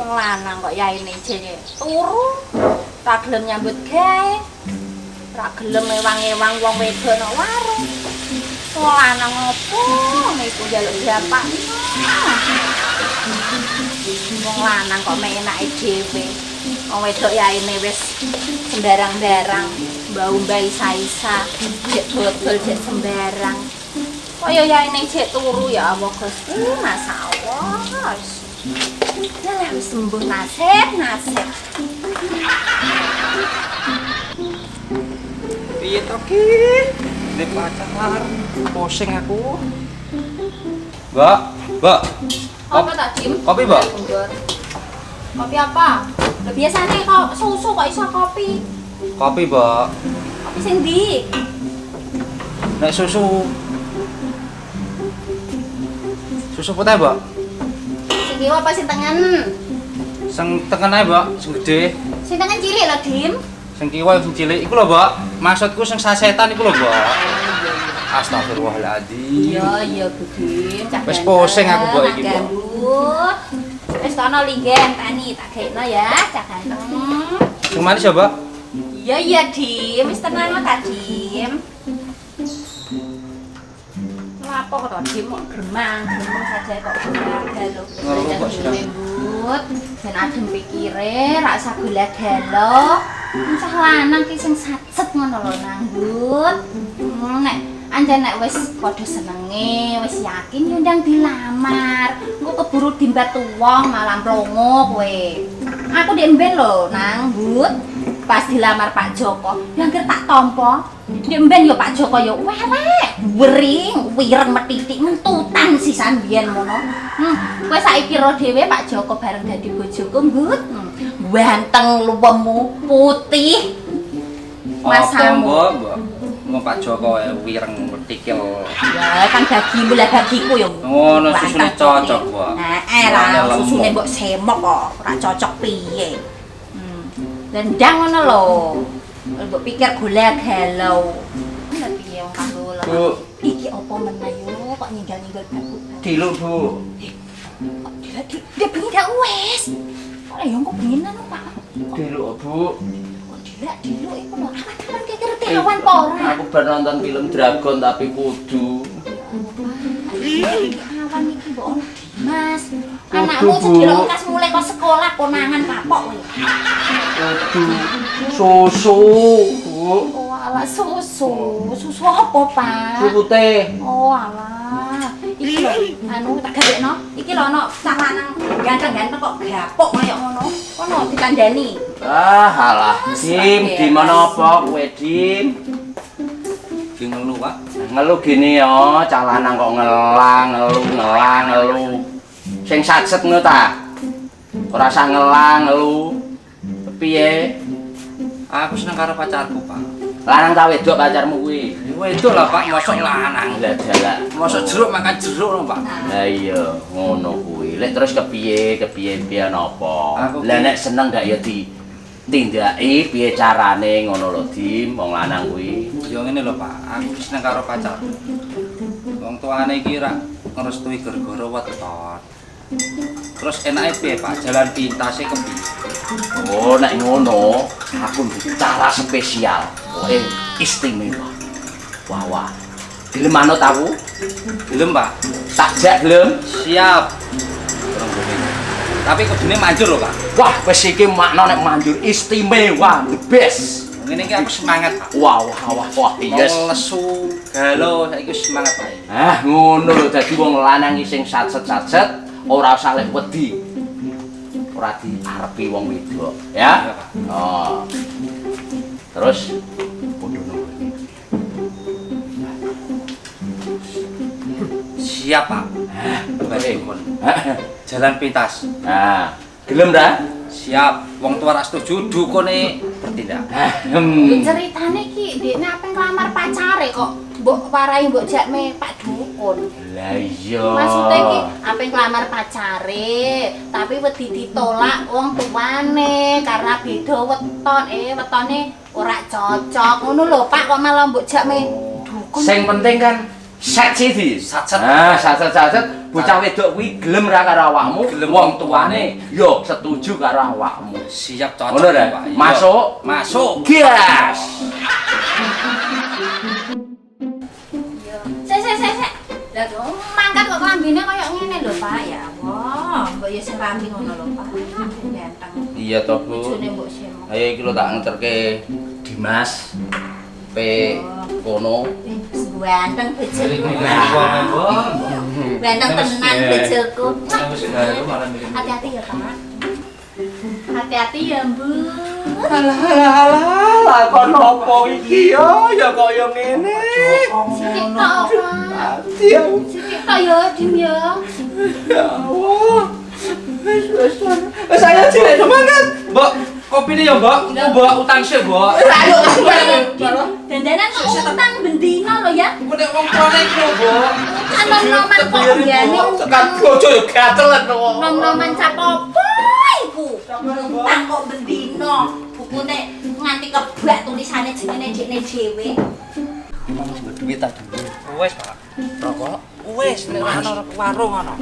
Wong lanang kok yaine jene turu. Ra gelem nyambut gawe. Ra gelem ewang-ewang wong wedok nang warung. Wong lanang opo niku njaluk bapak. Wong lanang kok mek enake dhewe. Wong wedok yaine wis sembarang-barang, mbau-mbau isa-isa, jek dodol jek sembarang. Kaya yaine jek turu ya Allah Gusti, masyaallah. Lah wis sembuh nasib. Piye to ki? Nek pacar pusing aku. Mbak. Apa tak Dim? Kopi, Mbak? Kopi apa? Lah biasane kok susu kok iso kopi. Kopi, Mbak. Kopi sing ndi? Nek susu putih, Mbak. Sing kiwa apa sing tengen? Sing tengen ae, Mbak, sing gede. Sing tengen cilik lho, Dim. Sing kiwa sing cilik iku lho, Mbak. Maksudku sing sasetan iku lho, Mbak. Astagfirullahaladzim. Iya, Bu Dim. Wis pusing aku, Mbak, iki, Mbak. Wis kono linggen tani tak gaekno ya, cak ganteng. Sing manis ya, Mbak? Iya, Dim. Wis tenang ta, Dim. Apa kok Dim kok gremang saja kok galau. Ngeluh kok sedang lembut, ben adem pikire, ra usah gula-galo. Cah lanang ki sing sacet ngono lho nanggut. Nek anjen nek wis padha senenge, wis yakin yo ndang dilamar. Engko keburu dimbat wong malah mlongo kowe. Aku ndek mben lho nanggut. Pas dilamar Pak Joko, yo anggere tak tampa. Ndek mben yo Pak Joko yo welek, wering, wireng metitik mentutan sisan biyen ngono. Kowe saiki ro dhewe Pak Joko bareng dadi bojoku, Mbut. Ganteng luwemu putih. Masamu. Mbak. Mau Pak Joko wireng metikil. Ya kan bagimu lah bagiku yo. Ngono susune cocok, Mbak. Heeh lah susune mbok semok kok ora cocok piye. Dendang ngono lho. Mbok pikir golek galau. Lah piye wong kanggo lho. Bu, Iki apa meneh yo kok ninggal-ninggal baku. dilu, Bu. Dia pengen dak wes. Ora yo kok pengen anu Pak. Dilu, Bu. Kok dilak diluk iku lho. Awan kaya ngerti awan apa ora. Aku baru nonton film Dragon tapi kudu. Awan iki mbok ono Dimas. Kudu, Anakmu Bu. sedilo kas mulai kok sekolah konangan kapok kowe. Kudu susu, Bu. Oh alah susu. Susu apa, Pak? Susu teh. Oh alah. Iki lho, anu tak gadekno. Iki lho ono cah lanang ganteng-ganteng kok gapok kaya ngono. Kono dikandani. Ah, alah. Dim, di mana apa kowe, Dim? Ki ngelu, Pak. Ngeluh gini yo, cah lanang kok ngeluh. Sing sacet ngono ta? Ora usah ngeluh. Piye? Aku seneng karo pacarku, Pak. Lanang ta wedok pacarmu kuwi? Wedok lah, Pak, mosok lanang. Lah dalah. Mosok jeruk makan jeruk lho, Pak. Lah iya, ngono kuwi. Lek terus kepiye napa? Aku Lah ki- nek seneng gak ya ditindaki piye carane ngono lho, Dim, wong lanang kuwi. Yo ngene lho, Pak. Aku seneng karo pacarku. Wong tuane iki ra ngrestui gara-gara weton. Terus enake piye, Pak? Jalan pintase kepiye? Oh, nek ngono, aku duwe cara spesial. Pokoke istimewa. Wah. Gelem manut aku? Gelem, Pak. Takjak gelem? Siap. Kurang boleh. Tapi kudune manjur lho, Pak. Wah, wis iki makna nek manjur istimewa, the best. Ngene iki aku semangat, Pak. Wah, yes. Mau lesu, galau, saiki wis semangat, Pak. Ah, ngono lho dadi wong lanang iki sing sacet-sacet ora usah lek wedi. Ora diarepi wong wedok, ya. Iya, Pak. Oh. Terus podo nunggu. Siap, Pak. Baikpun. Jalan pintas. Nah, gelem ta? Siap. Wong tua ra setuju, dukune bertindak. Ceritane ki dekne ape nglamar pacare kok mbok parahi mbok jakme Pak Dukun. Lah iya. Maksudnya ki ape nglamar pacare, tapi wedi ditolak wong tuane karena beda weton. Wetone ora cocok. Ngono lho Pak kok malah mbok jakme dukun. Sing penting kan set siji. Satset. Nah, satset bocah wedok kuwi gelem ra karo awakmu, wong tuane yo setuju karo awakmu. Siap cocok. Ngono, Ren? Pak. Iya. Masuk. Masuk. Gas. Sik. Lah kok mangkat kok klambine koyo ngene lho, Pak. Ya Allah, mbok ya sing ramping ngono lho, Pak. Ganteng. Iya toh, Bu. Bojone mbok semo. Ayo iki lho tak ngeterke Dimas. Pe kono. Ganteng Jadi bojoku. ngomong. Ganteng tenan bojoku. Wis gawe malah mikir. Hati-hati ya, Pak. Hati-hati ya, Bu. Alah, kok nopo iki yo ya kaya ngene. Sikik tok, Pak. Diam. Sikik tok ya, Dim ya. Ya Allah. Wis ayo cilik semangat. Mbok, kopine ya, Mbok. Mbok utang sik, Mbok. Ayo Dandanan kok utang bendino lho ya. Nek wong tuane iku, Mbok. Nom-noman kok ngene. tekan bojo yo gatelan kok. Nom-noman capopo iku. Utang kok bendino. Bukune nganti kebak tulisane jenenge dekne dhewe. Duit ta dulu. Wis, Pak. Rokok. Wis, nek ana warung ana.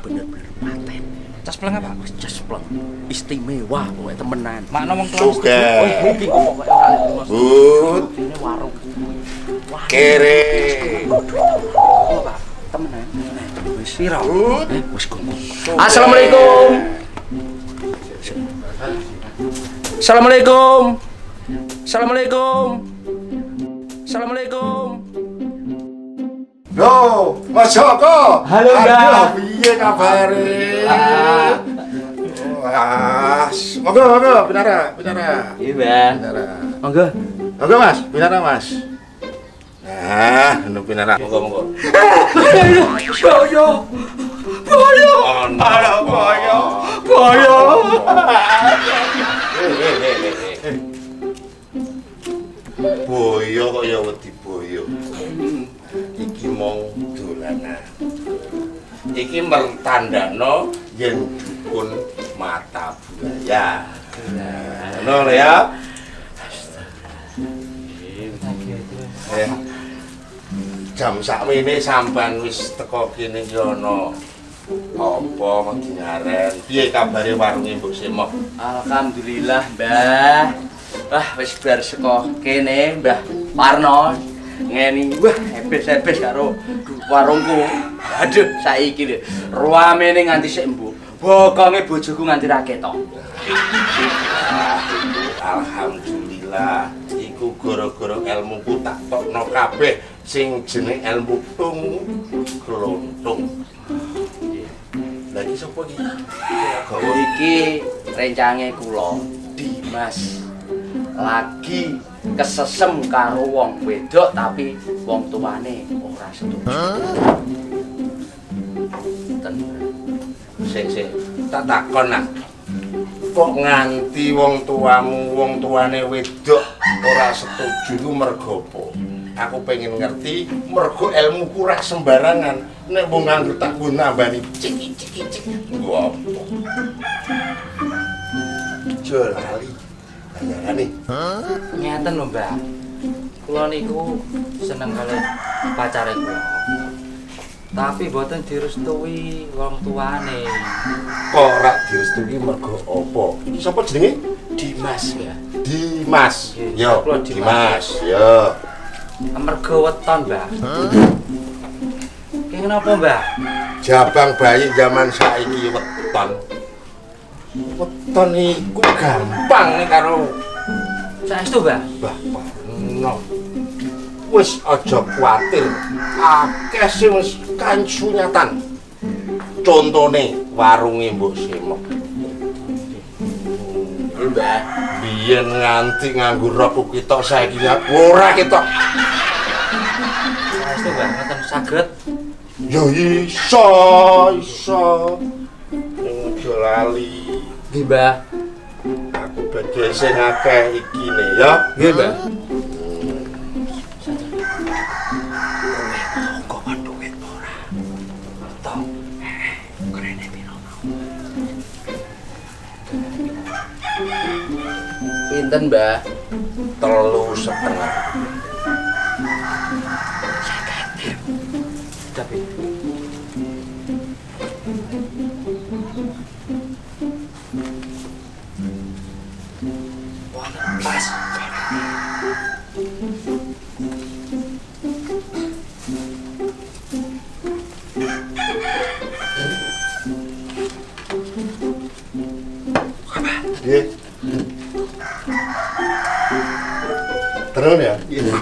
Bener-bener paten. Cas pleng apa? Wis cespleng. Istimewa pokoke temenan. Makna wong tuane. Sugih. Oh, iki kok pokoke ora terus. Bud, Ini warung. Wah, kere. oh, Pak. Temenan. Wis Piro? Bud, wis gongong. Assalamualaikum. Assalamualaikum. Assalamualaikum. Assalamualaikum. Loh, Mas Joko. Halo, Mbak. Aduh, piye kabare? Wah, monggo, binara. Iya, Mbak. Binara. Monggo. Monggo, Mas, binara, Mas. Nah, nu binara. Monggo. Boyo. Ada boyo. Boyo kok ya wedi boyo. Iki mong dolanan. Iki mertandano yen dukun mata buaya. Ngono ya. Jam sakmene sampean wis teko kene iki ana apa ngaren. Piye kabare warunge Mbok Semok? Alhamdulillah, Mbah. Wah, wis bar saka kene, Mbah Parno. Ngeni, wah, hebes-hebes karo warungku. Aduh, saiki lho, ruamene nganti sik embu. Bokonge bojoku nganti ra ketok. Alhamdulillah, iku gara-gara ilmuku tak tokno kabeh sing jeneng ilmu tung glontung. Lagi sapa iki? Gawa Iki rencange kula, Dimas. Lagi kesesem karo wong wedok tapi wong tuane ora setuju. sing tak takon nak. Kok nganti wong tuane wedok ora setuju ku mergo apa? Aku pengen ngerti mergo ilmuku ora sembarangan. Nek wong nganggo tak nggo nambani cik. Nggo apa? Jolali. Bayarane. Ngeten lho, Mbak. Kula niku seneng kali pacare kula. Tapi boten direstui wong tuane. Kok ora direstui mergo apa? Sapa jenenge? Dimas ya. Dimas. Nggih, Yo, kula Dimas. Yo. Mergo weton, Mbak. Ki kenapa, Mbak? Jabang bayi zaman saiki weton. Weton iku gampang nek karo Saestu, Mbak. Mbah Parno. Wis aja kuwatir. Akeh sing wis kansunyatan. Contone warunge Mbok Semok. Mbah, Biyen nganti nganggo rok ketok saiki ora ketok. Saestu, Mbak. Ngoten saged. Ya iso. Aja lali. Nggih, Mbak. Aku badhe sing akeh iki ne ya. Nggih, Mbak. Kok duit ora? Tau. Krene piro mau? pinten, Mbah? 3,5. Sudah, Be. Wah, pas. Iya. Terus ya? Iya.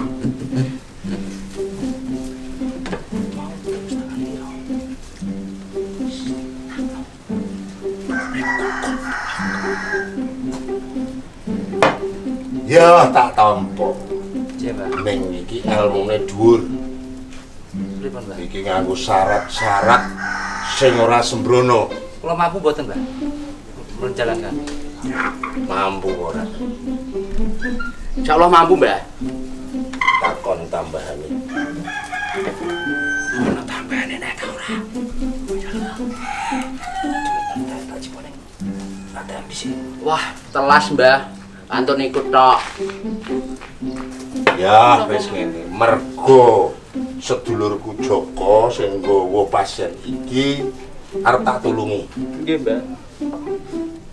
Ya tak tampa. Iya, Mbak. Ning iki elmune dhuwur. Pripun, Mbak? Iki nganggo syarat-syarat sing ora sembrono. Kula mampu mboten, Mbak? Menjalankan. Mampu ora? Insyaallah mampu, Mbah. Takon tambahane. Ono tambahane nek ora. Tak cipone. Ada ambisi. Wah, telas, Mbah. Antun ikut tok. Ya wis ngene, mergo sedulurku Joko sing nggawa pasien iki arep tak tulungi. Nggih, Mbah.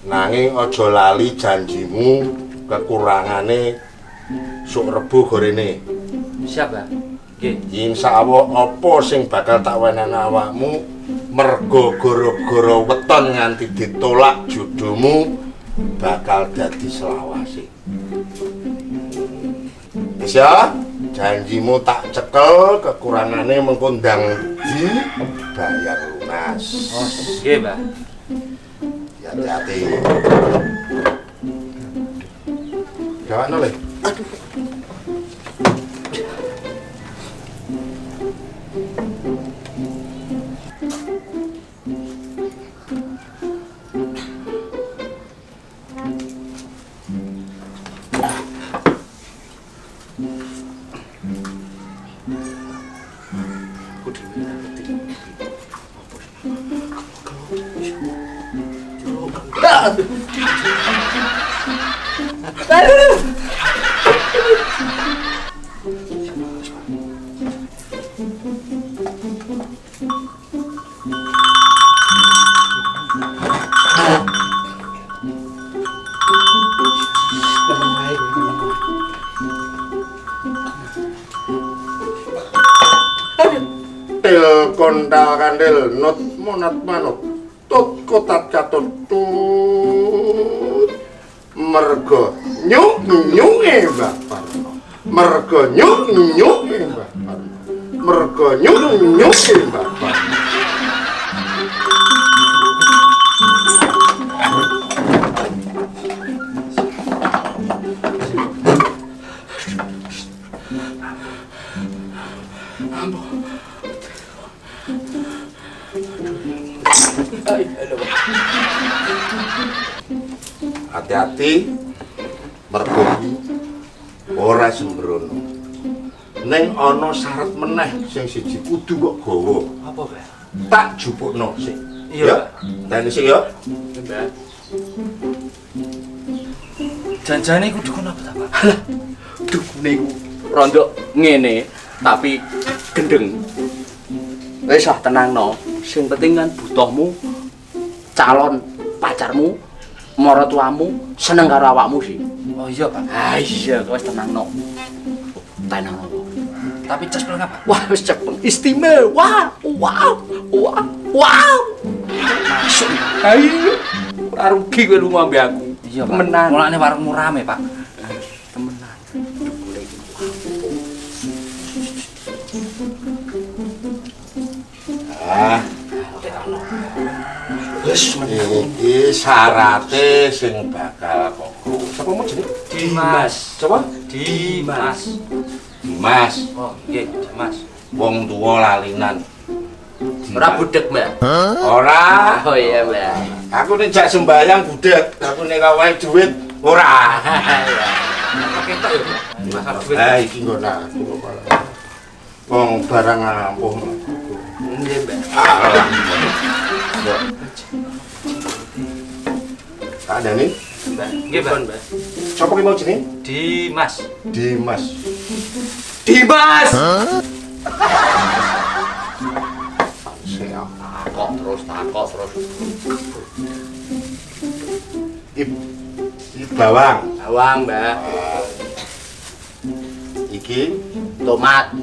Nanging aja lali janjimu kekurangane sok Rebo gorene. Siap, Mbak? Nggih. Insyaallah apa sing bakal tak wenehna awakmu mergo gara-gara weton nganti ditolak jodohmu bakal dadi selawase. Wis ya, janjimu tak cekel, kekurangane mengko ndang dibayar lunas. Oh, nggih, Mbak. Ya hati-hati. Gawakno le. Kondal kandel not monat manut tut kotat katut tut mergo nyuk nyuke bapak mergo nyuk nyuke bapak mergo nyuk nyuke bapak hati-hati mergo ora sembrono ning ana syarat meneh sing siji kudu kok gawa Apa, Mbak? tak jupukno sik Iya, dan sik ya Mbah. Janjane kudu kono apa, Pak? Dukune iku rondok ngene, tapi gendeng. Wis ah tenangno. Sing penting kan butuhmu calon pacarmu, maratuamu seneng karo awakmu sih. Oh iya, Pak. Ah iya, wis tenangno. Tenangno. Tapi cas belum apa? Wah, wis cepeng istimewa. Wow. Wow. Wow. Masuk. Ayo. Ora rugi kowe lunga ambek aku. Iya, Pak. Temenan. Mulane warungmu rame, Pak. Temenan. Dukune iki. wis iki syarate sing bakal kok sapa mu jeneng Dimas. coba Dimas. Dimas Oh, nggih, Dimas. wong tuwa lalinan Ora budek, Mbak. ora Oh iya, Mbak. aku nek jak sembayang budek aku nek gawe duit ora Oke, tok ya, Pak. Masalah duit. iki nggon aku kok malah wong barang ampuh Nggih, Mbak. alah ada nih Mbak. Nggih, Pak. Mbak. sapa ki mau jeneng Dimas. Dimas Dimas. terus takok terus Iki bawang. bawang, Mbah. Iki Tomat.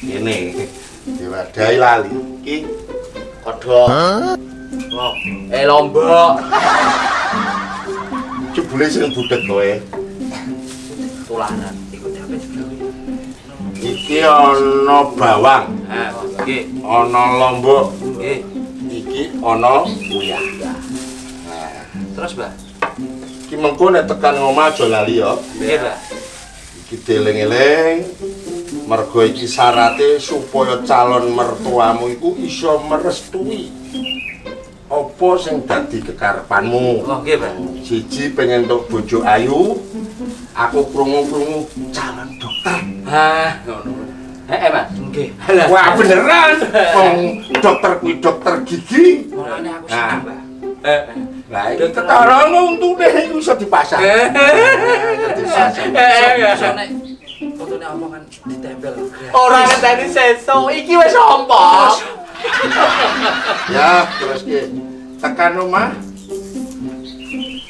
ini diwadahi lali. Iki Kodok. oh, Lombok. jebule sing budhet kowe. Tulanan. Iku sampe digawe. Iki ana bawang, Nah, nggih. ana lombok, Nggih. iki ana uyah. Terus, Mbah. Iki mengko nek tekan omah aja lali ya. Nggih, Mbah. Iki dieling-eling mergo iki syarate supaya calon mertuamu iku iso merestui apa sing dadi kekarepanmu. Oh, nggih, Mbah. Siji pengen entuk bojo ayu, aku krungu-krungu calon dokter. Hah, ngono. Mas. Nggih. Wah beneran, wong dokter kuwi dokter gigi. Mulane aku Nah. seneng, Mbah. Lah iki ketara untune iku iso dipasang. Iso nek fotone apa kan ditempel. Ora ngenteni sesuk, iki wis ompos. Ya, terus ki tekan omah.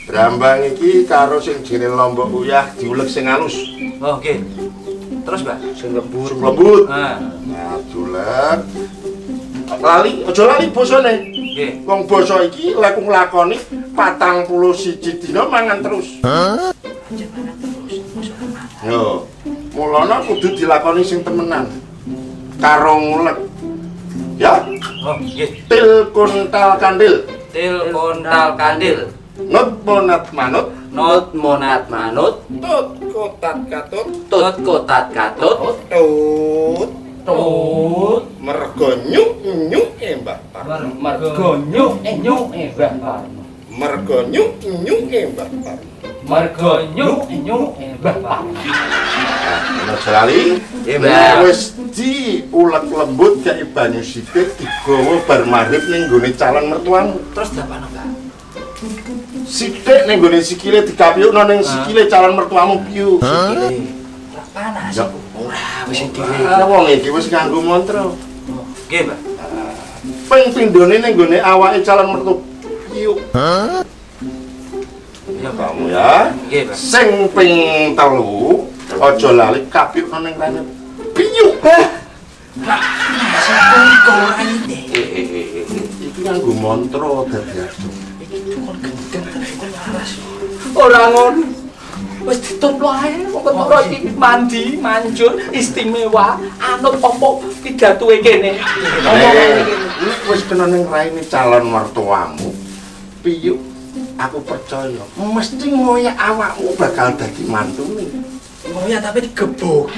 Brambang iki karo sing jenenge lombok uyah diulek sing halus, Oh, nggih. Terus, Mbah, sing lembur. lembut. Nah, Nah, diulek. Lali, aja lali bosone. nggih. Wong basa iki lek nglakoni 41 dina mangan terus. Yo, mulane kudu dilakoni sing temenan. Karo ngulek. Ya, Oh, nggih. til kuntal kandil. Til kontal kandil. Nut monat manut, Not monat manut. tut kotat katut, Tut kotat katut. tut Tut. mergo nyuk nyuk Mbah Parno. Mergo nyuk Mbah Parno. Mergo nyuk nyuk Mbah Parno. Mergo nyuk Mbah Parno. Nah, Jalali, Iya, Mbah. wis diulek lembut kayak banyu sithik digawa bar maghrib ning nggone calon mertuamu. Terus diapano, Mbah? Sithik ning nggone sikile dikapyukno ning sikile calon mertuamu piyu. Sikile. Ora panas Ya. iku. Ora wis sikile. Ah, wong iki wis nganggo mantra. Nggih, Mbah. Ping pindhone ning nggone awake calon mertu piyu. Iya, Mbah. Kamu ya. Nggih, Mbah. Sing ping 3 aja lali kapyukno ning rene piyu. Iki nganggo mantra dadi adu. Ora ngono. Wis ditutup ae wong ketara iki mandi, manjur, istimewa, anut apa pidatoe kene. Nek wis kena ning raine calon mertuamu, piyu aku percaya mesti ngoyak awakmu bakal dadi mantune. Ngoyak tapi digebuk.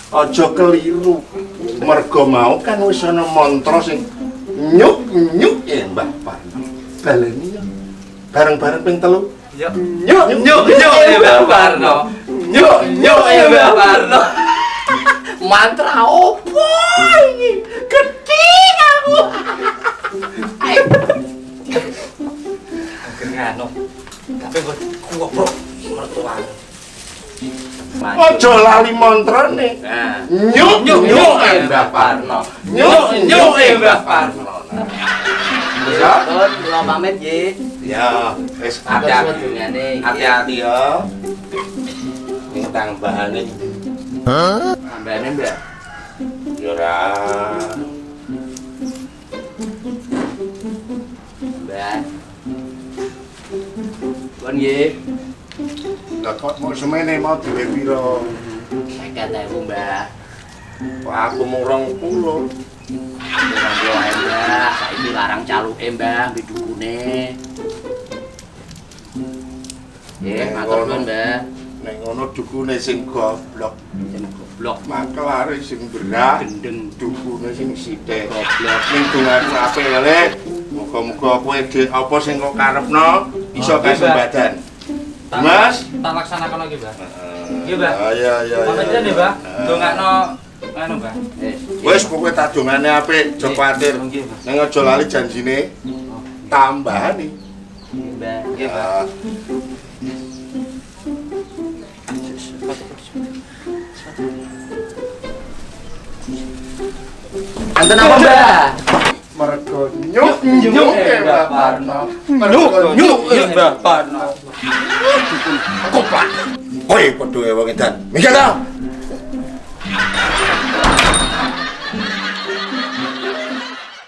Aja keliru. Mergo mau kan wis ana mantra sing nyuk nyuk Mbah Parno. Baleni ya. Bareng-bareng ping 3. Ya, nyuk Mbah Parno. Nyuk Mbah Parno. Mantra opo iki? Gedhi aku. Ayo. Ngano. Tapi kok kuwoprok mertua. Aja lali mantrane. Nah. Nyuk nyuk Mbah Parno. Nyuk Mbah Parno. Ya. Kula pamit nggih. Ya, wis Hati-hati. hati-hati ya. Ning tambahane Tambahane, Mbak. ya ora. Mbak. Pun nggih. Lah kok mau semene mau dhewe pira? 50.000, Mbak. Wah, aku mung 20. Mbak, saiki larang caluke, Mbak, mbek dukune. Nggih, matur nuwun, Mbak. Nek ngono dukune sing goblok, Sing goblok, makelare sing berak, gendeng, dukune sing sithik. goblok. Ning dongaku apik le. Muga-muga kowe dhek apa sing kok karepno iso kasembadan. Mas, Tak laksanakan lagi, Mbah. Nggih, Mbah. Ya ya. Pamit ya, Mbah. Ndongakno anu, Mbah. Wis pokoke tak dongane apik, aja kuwatir. Nggih, Mbah. Ning aja lali janjine. Tambahane. Mbak. Nggih, Mbah. Anten apa, Mbah? Mergo nyuk Mbah Parno. Nyuk Mbah Parno. Koplak. Kowe padha wong edan. Minggat ta?